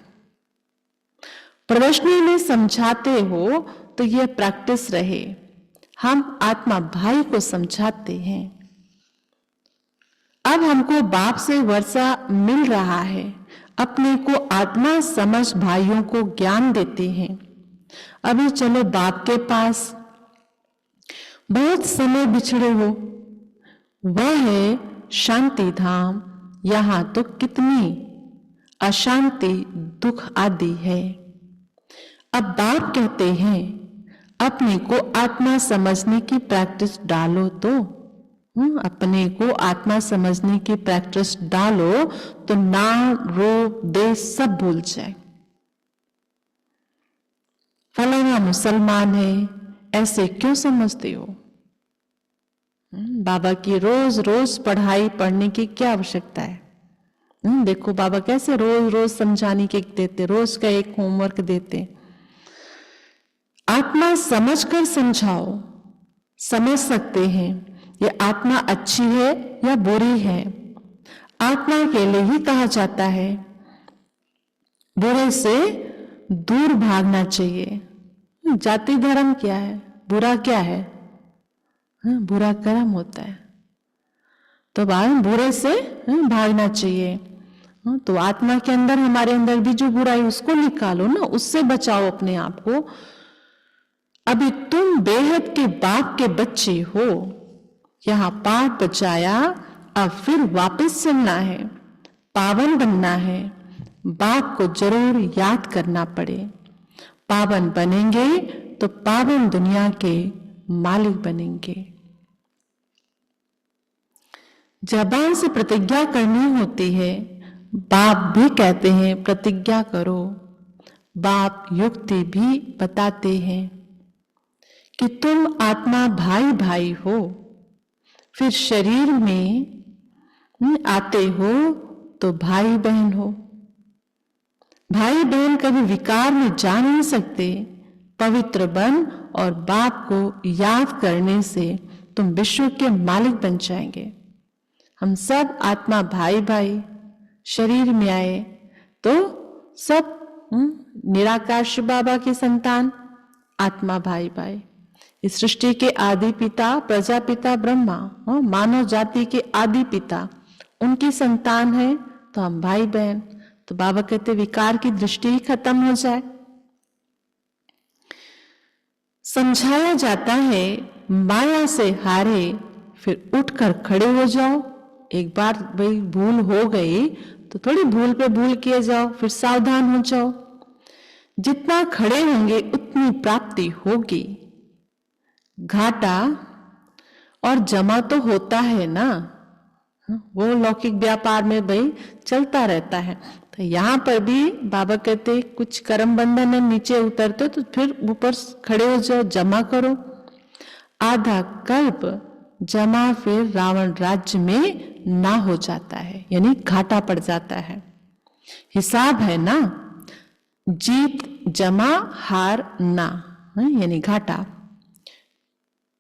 Speaker 4: प्रदर्शनी में समझाते हो तो ये प्रैक्टिस रहे। हम आत्मा भाई को समझाते हैं। अब हमको बाप से वर्षा मिल रहा है, अपने को आत्मा समझ भाइयों को ज्ञान देते हैं। अभी चलो बाप के पास। बहुत समय बिछड़े हो, वह है शांति धाम। यहां तो कितनी अशांति, दुख आदि है। अब बाप कहते हैं अपने को आत्मा समझने की प्रैक्टिस डालो। तो अपने को आत्मा समझने की प्रैक्टिस डालो तो नाम, रूप, देश सब भूल जाए। फलाना मुसलमान है, ऐसे क्यों समझते हो? बाबा की रोज रोज पढ़ाई पढ़ने की क्या आवश्यकता है? देखो बाबा कैसे रोज रोज समझाने के देते, रोज का एक होमवर्क देते। आत्मा समझकर समझाओ। समझ सकते हैं ये आत्मा अच्छी है या बुरी है। आत्मा के लिए ही कहा जाता है बुरे से दूर भागना चाहिए। जाति धर्म क्या है? बुरा क्या है? बुरा कर्म होता है। तो बुरे से भागना चाहिए। तो आत्मा के अंदर, हमारे अंदर भी जो बुराई, उसको निकालो ना, उससे बचाओ अपने आप को। अभी तुम बेहद के बाप के बच्चे हो। यहाँ पाठ बचाया, अब फिर वापस चलना है, पावन बनना है। बाप को जरूर याद करना पड़े। पावन बनेंगे तो पावन दुनिया के मालिक बनेंगे। जबान से प्रतिज्ञा करनी होती है। बाप भी कहते हैं प्रतिज्ञा करो। बाप युक्ति भी बताते हैं कि तुम आत्मा भाई भाई हो, फिर शरीर में आते हो तो भाई बहन हो। भाई बहन कभी विकार में जा नहीं सकते। पवित्र बन और बाप को याद करने से तुम विश्व के मालिक बन जाएंगे। हम सब आत्मा भाई भाई, शरीर में आए तो सब निराकार शिव बाबा की संतान, आत्मा भाई भाई। इस सृष्टि के आदि पिता प्रजापिता ब्रह्मा, मानव जाति के आदि पिता, उनकी संतान है तो हम भाई बहन। तो बाबा कहते विकार की दृष्टि ही खत्म हो जाए। समझाया जाता है माया से हारे फिर उठकर खड़े हो जाओ। एक बार भाई भूल हो गई तो थोड़ी भूल पे भूल किए जाओ, फिर सावधान हो जाओ। जितना खड़े होंगे उतनी प्राप्ति होगी। घाटा और जमा तो होता है ना, वो लौकिक व्यापार में भाई चलता रहता है। तो यहाँ पर भी बाबा कहते कुछ कर्म बंधन है, नीचे उतरते तो फिर ऊपर खड़े हो जाओ, जमा करो। आधा कल्प जमा फिर रावण राज्य में ना हो जाता है, यानी घाटा पड़ जाता है। हिसाब है ना, जीत जमा हार ना, यानी घाटा।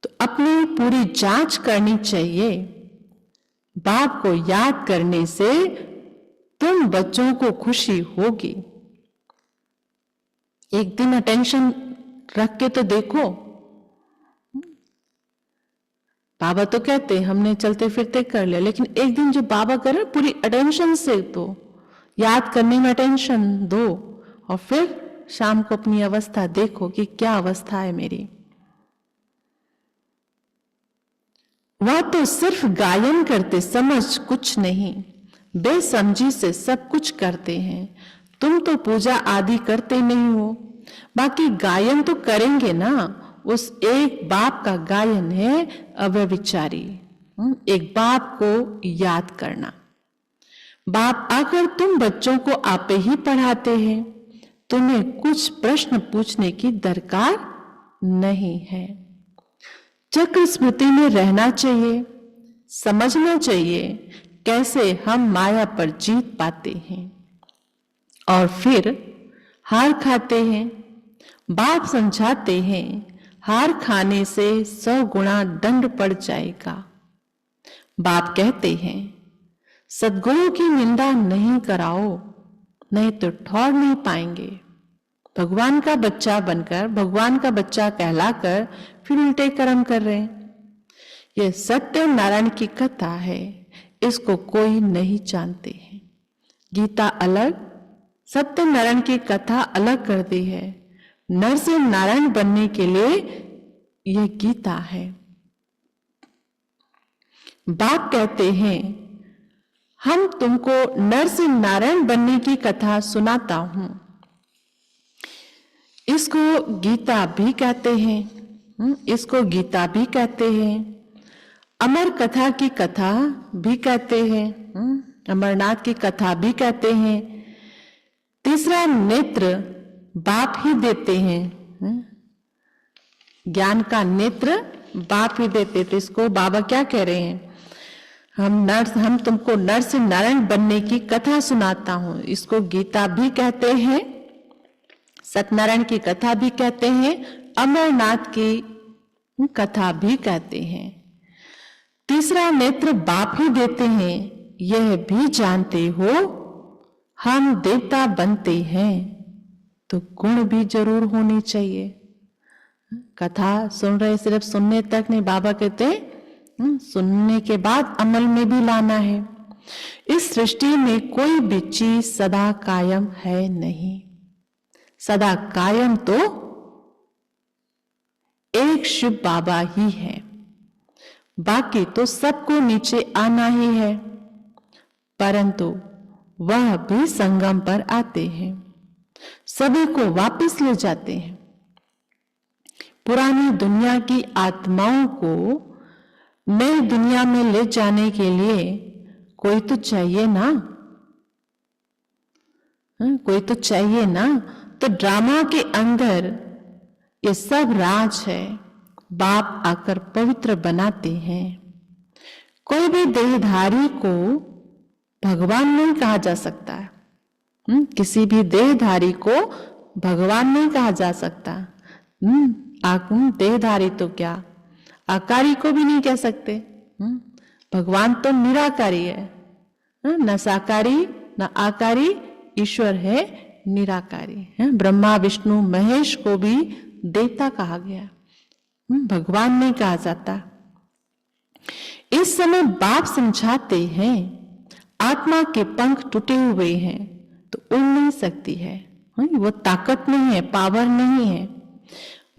Speaker 4: तो अपनी पूरी जांच करनी चाहिए। बाप को याद करने से तुम बच्चों को खुशी होगी। एक दिन अटेंशन रख के तो देखो। बाबा तो कहते हमने चलते फिरते कर लिया, लेकिन एक दिन जो बाबा करे पूरी अटेंशन से, तो याद करने में अटेंशन दो और फिर शाम को अपनी अवस्था देखो कि क्या अवस्था है मेरी। वह तो सिर्फ गायन करते, समझ कुछ नहीं, बेसमझी से सब कुछ करते हैं। तुम तो पूजा आदि करते नहीं हो, बाकी गायन तो करेंगे ना। उस एक बाप का गायन है अव्यभिचारी। एक बाप को याद करना। बाप आकर तुम बच्चों को आपे ही पढ़ाते हैं। तुम्हें कुछ प्रश्न पूछने की दरकार नहीं है। चक्र स्मृति में रहना चाहिए, समझना चाहिए कैसे हम माया पर जीत पाते हैं और फिर हार खाते हैं। बाप समझाते हैं हार खाने से 100 गुना दंड पड़ जाएगा। बाप कहते हैं सद्गुरु की निंदा नहीं कराओ, नहीं तो ठौर नहीं पाएंगे। भगवान का बच्चा बनकर, भगवान का बच्चा कहलाकर फिर उल्टे कर्म कर रहे हैं। यह सत्य नारायण की कथा है, इसको कोई नहीं जानते हैं। गीता अलग, सत्य नारायण की कथा अलग कर दी है। नर से नारायण बनने के लिए यह गीता है। बाप कहते हैं हम तुमको नर से नारायण बनने की कथा सुनाता हूं। इसको गीता भी कहते हैं, इसको गीता भी कहते हैं। अमर कथा की कथा भी कहते हैं, अमरनाथ की कथा भी कहते हैं। तीसरा नेत्र बाप ही देते हैं, ज्ञान का नेत्र बाप ही देते। तो इसको बाबा क्या कह रहे हैं, हम तुमको नर से नारायण बनने की कथा सुनाता हूं। इसको गीता भी कहते हैं, सत्यनारायण की कथा भी कहते हैं, अमरनाथ की कथा भी कहते हैं। तीसरा नेत्र बाप ही देते हैं। यह भी जानते हो हम देवता बनते हैं तो गुण भी जरूर होनी चाहिए। कथा सुन रहे, सिर्फ सुनने तक नहीं, बाबा कहते सुनने के बाद अमल में भी लाना है। इस सृष्टि में कोई भी चीज सदा कायम है नहीं। सदा कायम तो एक शिव बाबा ही है। बाकी तो सबको नीचे आना ही है, परंतु वह भी संगम पर आते हैं, सभी को वापस ले जाते हैं। पुरानी दुनिया की आत्माओं को नई दुनिया में ले जाने के लिए कोई तो चाहिए ना, कोई तो चाहिए ना। तो ड्रामा के अंदर ये सब राज है, बाप आकर पवित्र बनाते हैं। कोई भी देहधारी को भगवान नहीं कहा जा सकता है, किसी भी देहधारी को भगवान नहीं कहा जा सकता। देहधारी तो क्या, आकारी को भी नहीं कह सकते। भगवान तो निराकारी है, न साकारी न आकारी, ईश्वर है निराकारी है। ब्रह्मा विष्णु महेश को भी देवता कहा गया, भगवान नहीं कहा जाता। इस समय बाप समझाते हैं आत्मा के पंख टूटे हुए हैं तो उड़ नहीं सकती है, वो ताकत नहीं है, पावर नहीं है।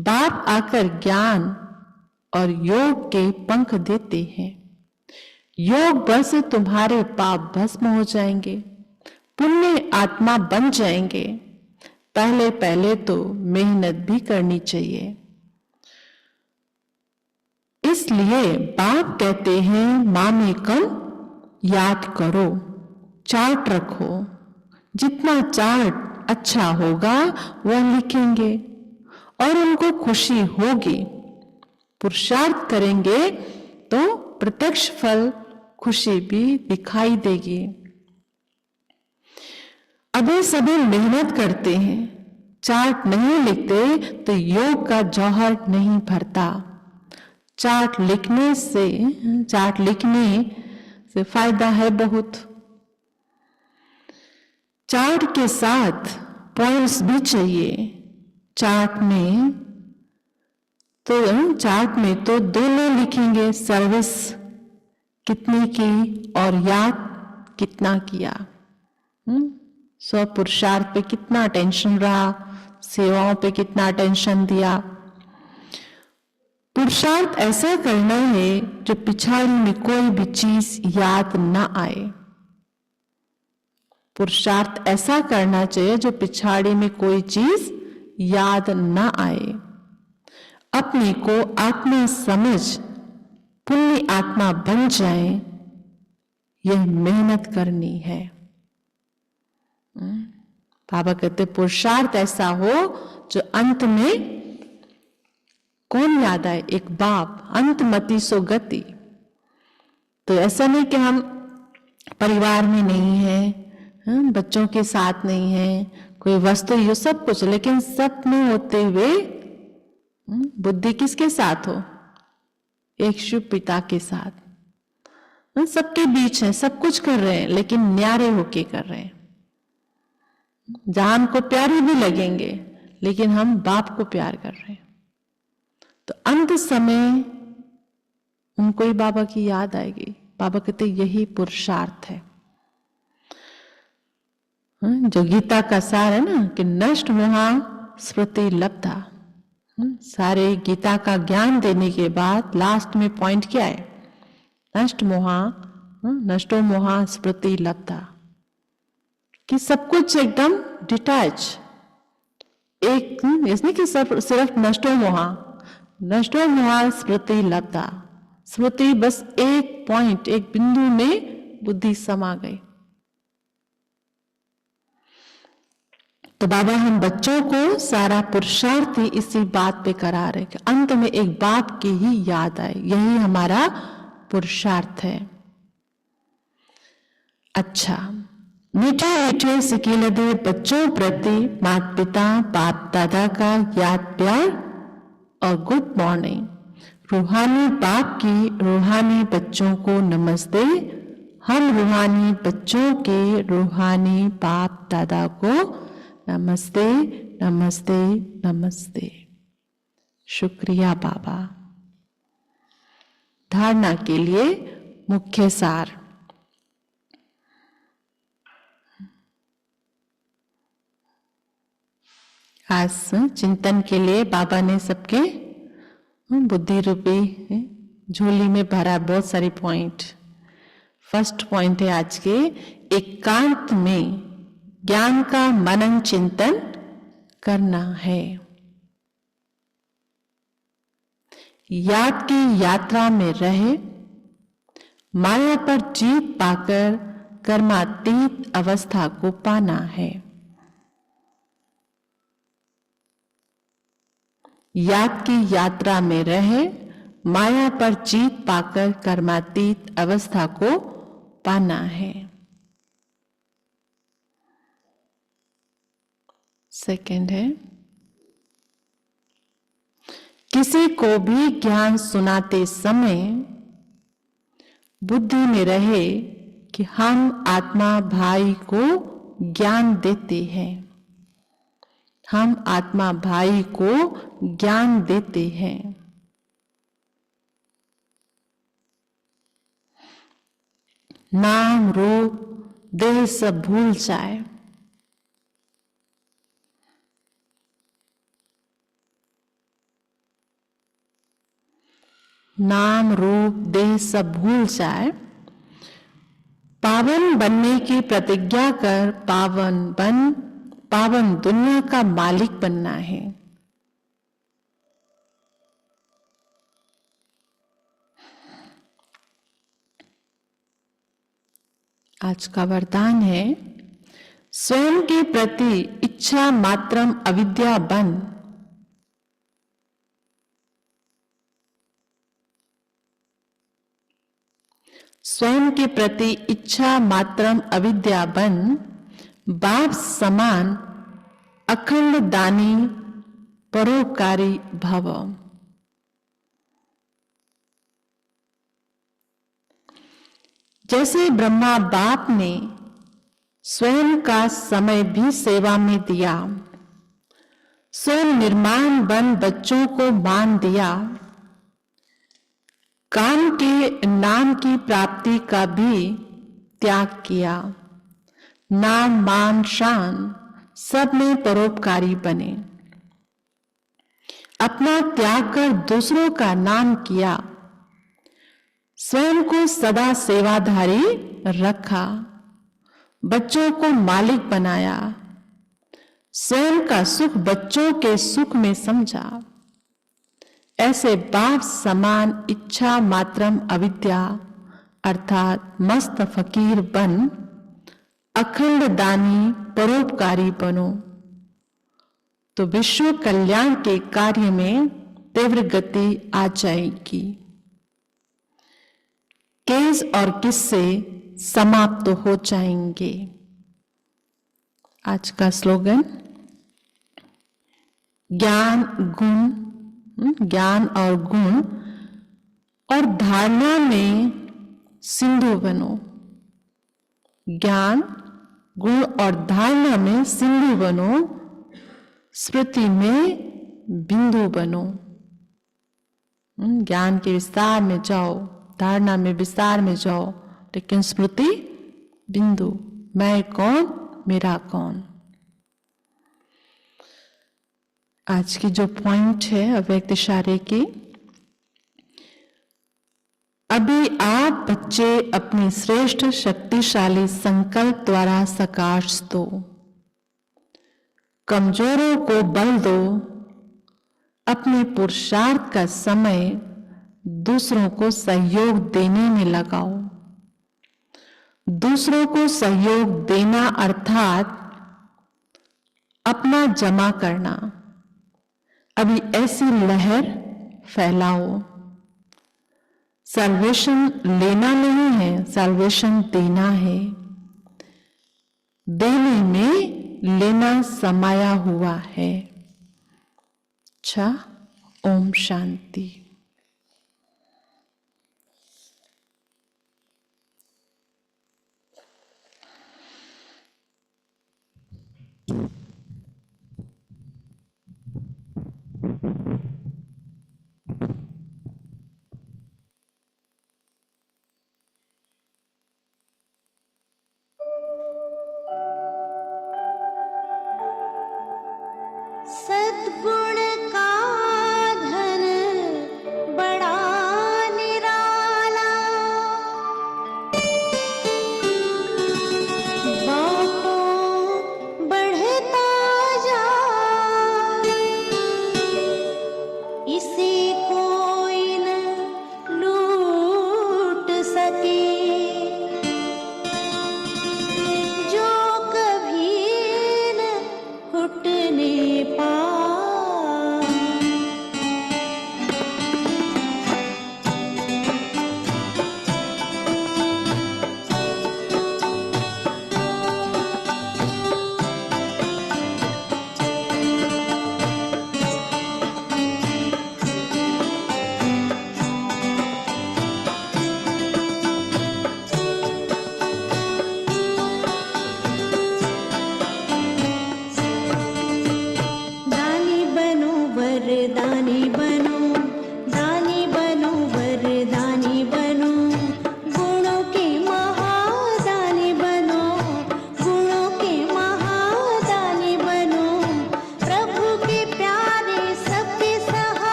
Speaker 4: बाप आकर ज्ञान और योग के पंख देते हैं। योग बल से तुम्हारे पाप भस्म हो जाएंगे, पुण्य आत्मा बन जाएंगे। पहले पहले तो मेहनत भी करनी चाहिए। इसलिए बाप कहते हैं मामेकम याद करो, चार्ट रखो, जितना चार्ट अच्छा होगा वह लिखेंगे और उनको खुशी होगी। पुरुषार्थ करेंगे तो प्रत्यक्ष फल खुशी भी दिखाई देगी। अभी सभी मेहनत करते हैं, चार्ट नहीं लिखते तो योग का जौहर नहीं भरता। चार्ट लिखने से फायदा है बहुत। चार्ट के साथ पॉइंट्स भी चाहिए। चार्ट में तो दोनों लिखेंगे, सर्विस कितनी की और याद कितना किया। स्व पुरुषार्थ पे कितना टेंशन रहा, सेवाओं पे कितना टेंशन दिया। पुरुषार्थ ऐसा करना है जो पिछाड़ी में कोई भी चीज याद ना आए। पुरुषार्थ ऐसा करना चाहिए जो पिछाड़ी में कोई चीज याद ना आए। अपने को आत्मा समझ पुण्य आत्मा बन जाए, यह मेहनत करनी है। बाबा कहते पुरुषार्थ ऐसा हो जो अंत में कौन याद आए, एक बाप। अंतमति सो गति। तो ऐसा नहीं कि हम परिवार में नहीं है, बच्चों के साथ नहीं है, कोई वस्तु ये सब कुछ, लेकिन सब में होते हुए बुद्धि किसके साथ हो, एक शिव पिता के साथ। सबके बीच है, सब कुछ कर रहे हैं, लेकिन न्यारे होके कर रहे हैं। जान को प्यारे भी लगेंगे, लेकिन हम बाप को प्यार कर रहे हैं। तो अंत समय उनको ही बाबा की याद आएगी। बाबा कहते यही पुरुषार्थ है। जो गीता का सार है ना कि नष्ट मोहा स्मृति लब्धा। सारे गीता का ज्ञान देने के बाद लास्ट में पॉइंट क्या है, नष्टो मोहा स्मृति लब्धा, कि सब कुछ एकदम डिटैच। एक इसने कि सिर्फ नष्टो मोहा स्मृति लब्धा। स्मृति बस एक पॉइंट, एक बिंदु में बुद्धि समा गई। तो बाबा हम बच्चों को सारा पुरुषार्थ ही इसी बात पे करा रहे कि अंत में एक बाप की ही याद आए, यही हमारा पुरुषार्थ है। अच्छा, मीठे मीठे सिकीलदे बच्चों प्रति माता पिता बाप दादा का याद प्यार और गुड मॉर्निंग। रूहानी बाप की रूहानी बच्चों को नमस्ते। हम रूहानी बच्चों के रूहानी बाप दादा को नमस्ते नमस्ते नमस्ते। शुक्रिया बाबा। धारणा के लिए मुख्य सार। आज चिंतन के लिए बाबा ने सबके बुद्धि रूपी झोली में भरा बहुत सारे पॉइंट। फर्स्ट पॉइंट है आज के, एकांत में ज्ञान का मनन चिंतन करना है। याद की यात्रा में रहे, माया पर जीत पाकर कर्मातीत अवस्था को पाना है। याद की यात्रा में रहे, माया पर जीत पाकर कर्मातीत अवस्था को पाना है। सेकंड है, किसी को भी ज्ञान सुनाते समय बुद्धि में रहे कि हम आत्मा भाई को ज्ञान देते हैं। हम आत्मा भाई को ज्ञान देते हैं। नाम रूप देह सब भूल जाए। नाम रूप देह सब भूल जाए। पावन बनने की प्रतिज्ञा कर पावन दुनिया का मालिक बनना है। आज का वरदान है, स्वयं के प्रति इच्छा मात्रम अविद्या बन। स्वयं के प्रति इच्छा मात्रम अविद्या बन, बाप समान अखंड दानी परोपकारी भव। जैसे ब्रह्मा बाप ने स्वयं का समय भी सेवा में दिया, स्वयं निर्माण बन बच्चों को मान दिया, काम के नाम की प्राप्ति का भी त्याग किया, नाम मान शान सब में परोपकारी बने। अपना त्याग कर दूसरों का नाम किया, स्वयं को सदा सेवाधारी रखा, बच्चों को मालिक बनाया, स्वयं का सुख बच्चों के सुख में समझा। ऐसे बाप समान इच्छा मात्रम अविद्या अर्थात मस्त फकीर बन अखंड दानी परोपकारी बनो, तो विश्व कल्याण के कार्य में तीव्र गति आ जाएगी। केस और किस्से समाप्त हो जाएंगे। आज का स्लोगन, ज्ञान और गुण और धारणा में सिंधु बनो। ज्ञान गुण और धारणा में सिंधु बनो, स्मृति में बिंदु बनो। ज्ञान के विस्तार में जाओ, धारणा में विस्तार में जाओ, लेकिन स्मृति बिंदु, मैं कौन मेरा कौन। आज की जो पॉइंट है अव्यक्त इशारे की, अभी आप बच्चे अपने श्रेष्ठ शक्तिशाली संकल्प द्वारा सकाश दो, कमजोरों को बल दो, अपने पुरुषार्थ का समय दूसरों को सहयोग देने में लगाओ। दूसरों को सहयोग देना अर्थात अपना जमा करना। अभी ऐसी लहर फैलाओ। सल्वेशन लेना नहीं है, सल्वेशन देना है। देने में लेना समाया हुआ है। अच्छा, ओम शांति।